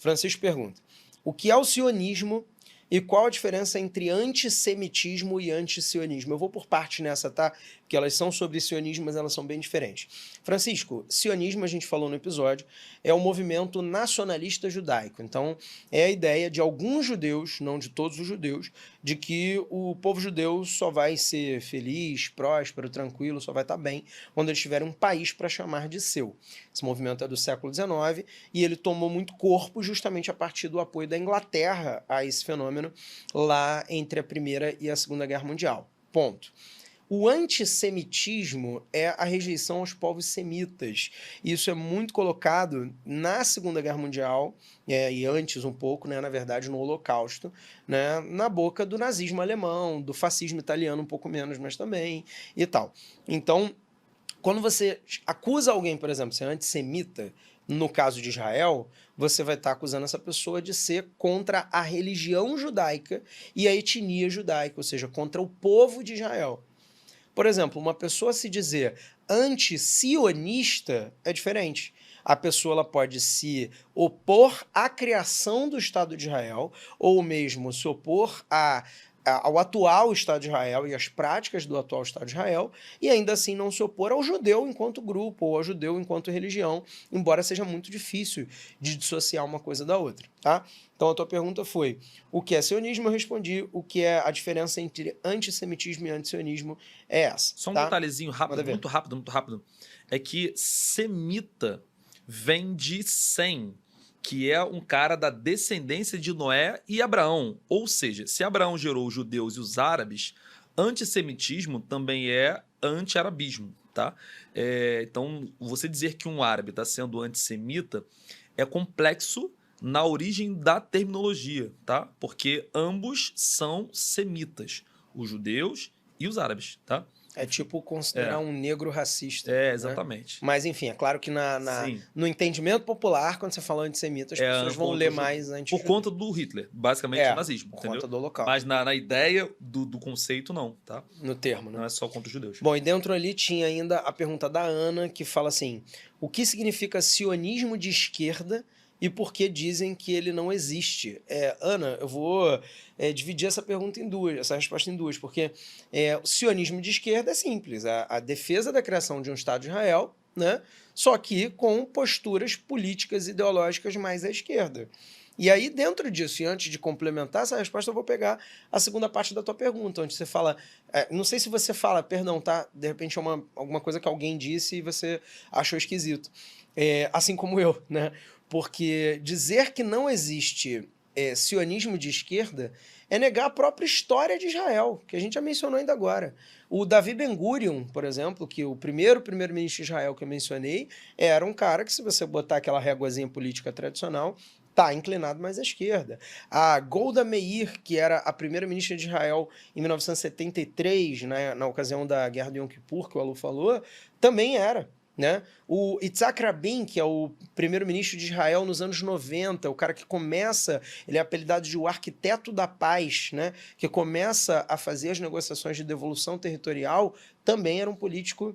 Francisco pergunta, o que é o sionismo e qual a diferença entre antissemitismo e antisionismo? Eu vou por parte nessa, tá? Porque elas são sobre sionismo, mas elas são bem diferentes. Francisco, sionismo, a gente falou no episódio, é um movimento nacionalista judaico. Então, é a ideia de alguns judeus, não de todos os judeus, de que o povo judeu só vai ser feliz, próspero, tranquilo, só vai estar bem quando eles tiverem um país para chamar de seu. Esse movimento é do século XIX e ele tomou muito corpo justamente a partir do apoio da Inglaterra a esse fenômeno lá entre a Primeira e a Segunda Guerra Mundial. Ponto. O antissemitismo é a rejeição aos povos semitas. Isso é muito colocado na Segunda Guerra Mundial, e antes um pouco, né, na verdade, no Holocausto, né, na boca do nazismo alemão, do fascismo italiano um pouco menos, mas também, e tal. Então, quando você acusa alguém, por exemplo, de ser antissemita, no caso de Israel, você vai estar acusando essa pessoa de ser contra a religião judaica e a etnia judaica, ou seja, contra o povo de Israel. Por exemplo, uma pessoa se dizer anti-sionista é diferente. A pessoa ela pode se opor à criação do Estado de Israel, ou mesmo se opor ao atual Estado de Israel e às práticas do atual Estado de Israel, e ainda assim não se opor ao judeu enquanto grupo, ou ao judeu enquanto religião, embora seja muito difícil de dissociar uma coisa da outra, tá? Então a tua pergunta foi, o que é sionismo? Eu respondi, o que é a diferença entre antissemitismo e antisionismo é essa. Só um tá? detalhezinho rápido, muito rápido, muito rápido. É que semita vem de Sem, que é um cara da descendência de Noé e Abraão. Ou seja, se Abraão gerou os judeus e os árabes, antissemitismo também é anti-arabismo, tá? Então, você dizer que um árabe está sendo antissemita é complexo na origem da terminologia, tá? Porque ambos são semitas, os judeus e os árabes, tá? É tipo considerar um negro racista. Exatamente. Né? Mas, enfim, é claro que no entendimento popular, quando você fala antissemita, as pessoas vão ler mais antes. Por conta do Hitler, basicamente o nazismo. Por entendeu? conta do Holocausto. Mas na ideia do conceito, não, tá? No termo, né? Não é só contra os judeus. Bom, e dentro ali tinha ainda a pergunta da Ana, que fala assim, o que significa sionismo de esquerda e por que dizem que ele não existe? Ana, eu vou dividir essa pergunta em duas, essa resposta em duas, porque o sionismo de esquerda é simples, a defesa da criação de um Estado de Israel, né? Só que com posturas políticas e ideológicas mais à esquerda. E aí, dentro disso, e antes de complementar essa resposta, eu vou pegar a segunda parte da tua pergunta, onde você fala... não sei se você fala, perdão, tá? De repente é alguma coisa que alguém disse e você achou esquisito. Assim como eu, né? Porque dizer que não existe sionismo de esquerda é negar a própria história de Israel, que a gente já mencionou ainda agora. O Davi Ben-Gurion, por exemplo, que o primeiro-ministro de Israel que eu mencionei, era um cara que, se você botar aquela réguazinha política tradicional, tá inclinado mais à esquerda. A Golda Meir, que era a primeira-ministra de Israel em 1973, né, na ocasião da Guerra do Yom Kippur, que o Alu falou, também era. Né? O Yitzhak Rabin, que é o primeiro-ministro de Israel nos anos 90, o cara que começa, ele é apelidado de o arquiteto da paz, né? Que começa a fazer as negociações de devolução territorial, também era um político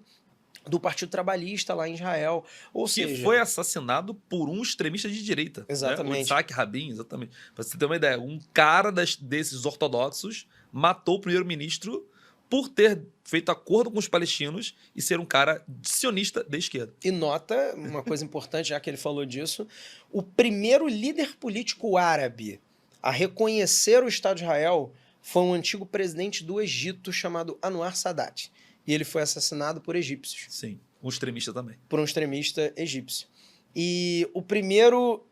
do Partido Trabalhista lá em Israel. Ou seja, foi assassinado por um extremista de direita. Exatamente. Né? O Yitzhak Rabin, exatamente. Para você ter uma ideia, um cara desses ortodoxos matou o primeiro-ministro por ter feito acordo com os palestinos e ser um cara sionista de esquerda. E nota, uma coisa importante, já que ele falou disso, o primeiro líder político árabe a reconhecer o Estado de Israel foi um antigo presidente do Egito chamado Anwar Sadat. E ele foi assassinado por egípcios. Sim, um extremista também. Por um extremista egípcio. E o primeiro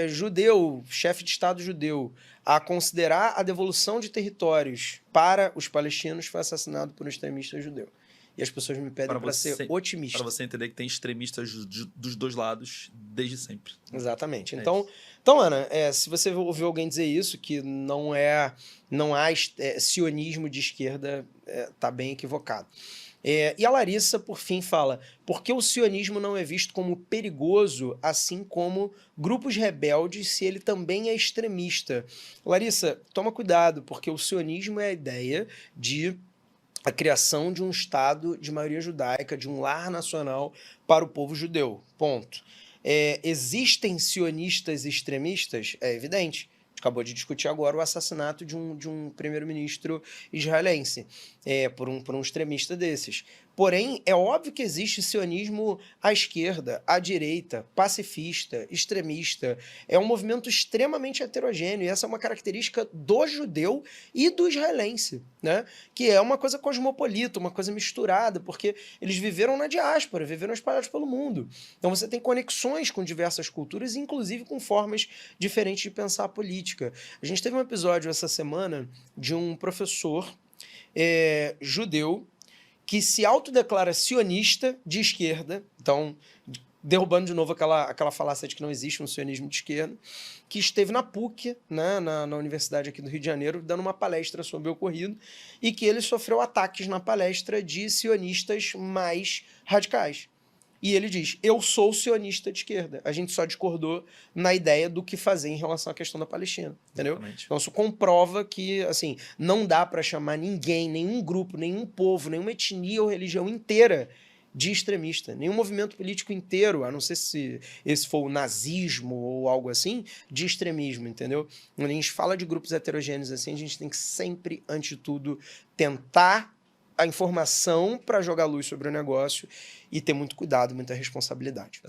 judeu, chefe de Estado judeu, a considerar a devolução de territórios para os palestinos foi assassinado por um extremista judeu. E as pessoas me pedem para ser otimista. Para você entender que tem extremistas dos dois lados desde sempre. Exatamente. Então, Ana, se você ouviu alguém dizer isso, que não há sionismo de esquerda, tá bem equivocado. E a Larissa, por fim, fala, por que o sionismo não é visto como perigoso, assim como grupos rebeldes, se ele também é extremista? Larissa, toma cuidado, porque o sionismo é a ideia de a criação de um Estado de maioria judaica, de um lar nacional para o povo judeu. Ponto. Existem sionistas extremistas? É evidente. A gente acabou de discutir agora o assassinato de um primeiro-ministro israelense por um extremista desses. Porém, é óbvio que existe sionismo à esquerda, à direita, pacifista, extremista. É um movimento extremamente heterogêneo, e essa é uma característica do judeu e do israelense, né? Que é uma coisa cosmopolita, uma coisa misturada, porque eles viveram na diáspora, viveram espalhados pelo mundo. Então você tem conexões com diversas culturas, inclusive com formas diferentes de pensar a política. A gente teve um episódio essa semana de um professor judeu que se autodeclara sionista de esquerda, então derrubando de novo aquela falácia de que não existe um sionismo de esquerda, que esteve na PUC, né, na Universidade aqui do Rio de Janeiro, dando uma palestra sobre o ocorrido, e que ele sofreu ataques na palestra de sionistas mais radicais. E ele diz, eu sou sionista de esquerda. A gente só discordou na ideia do que fazer em relação à questão da Palestina, entendeu? Exatamente. Então isso comprova que, assim, não dá para chamar ninguém, nenhum grupo, nenhum povo, nenhuma etnia ou religião inteira de extremista. Nenhum movimento político inteiro, a não ser se esse for o nazismo ou algo assim, de extremismo, entendeu? Quando a gente fala de grupos heterogêneos assim, a gente tem que sempre, antes de tudo, tentar a informação para jogar luz sobre o negócio e ter muito cuidado, muita responsabilidade.